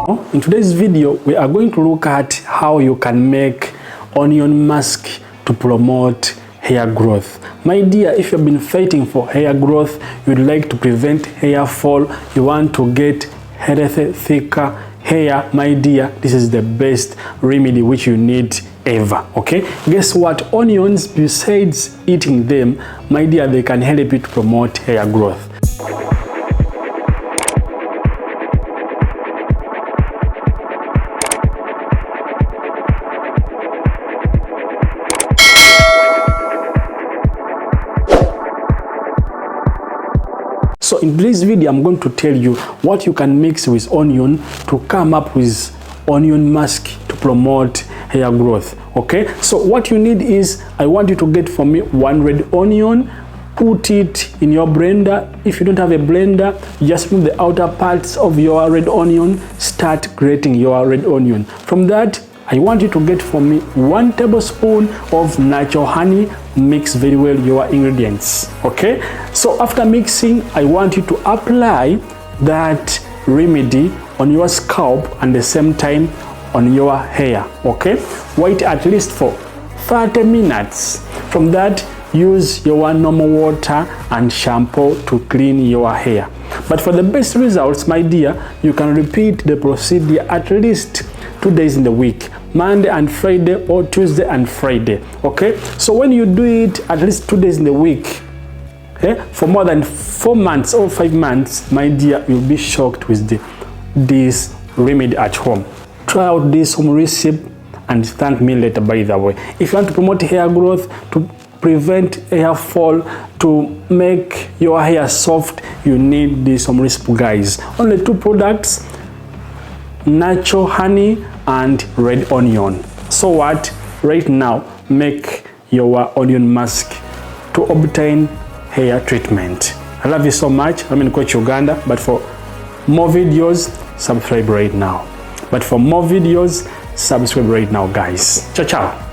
In today's video, we are going to look at how you can make onion mask to promote hair growth. My dear, if you've been fighting for hair growth, you'd like to prevent hair fall, you want to get healthy, thicker hair, my dear, this is the best remedy which you need ever. Okay, guess what? Onions, besides eating them, my dear, they can help you to promote hair growth. So in today's video, I'm going to tell you what you can mix with onion to come up with onion mask to promote hair growth. Okay, so what you need is, I want you to get for me 1 red onion, put it in your blender. If you don't have a blender, just remove the outer parts of your red onion, start grating your red onion. From that, I want you to get for me 1 tablespoon of natural honey. Mix very well your ingredients. Okay, so after mixing, I want you to apply that remedy on your scalp and the same time on your hair. Okay, wait at least for 30 minutes. From that, use your normal water and shampoo to clean your hair. But for the best results, my dear, you can repeat the procedure at least 2 days in the week, Monday and Friday or Tuesday and Friday. Okay, so when you do it at least 2 days in the week, for more than 4 months or 5 months, my dear, you'll be shocked with this remedy at home. Try out this home recipe and thank me later, by the way. If you want to promote hair growth, to prevent hair fall, to make your hair soft, you need this home recipe, guys. Only 2 products: natural honey and red onion. So what? Right now, make your onion mask to obtain hair treatment. I love you so much. I'm in Coach Uganda, but for more videos, subscribe right now. But for more videos, subscribe right now, guys. Ciao, ciao.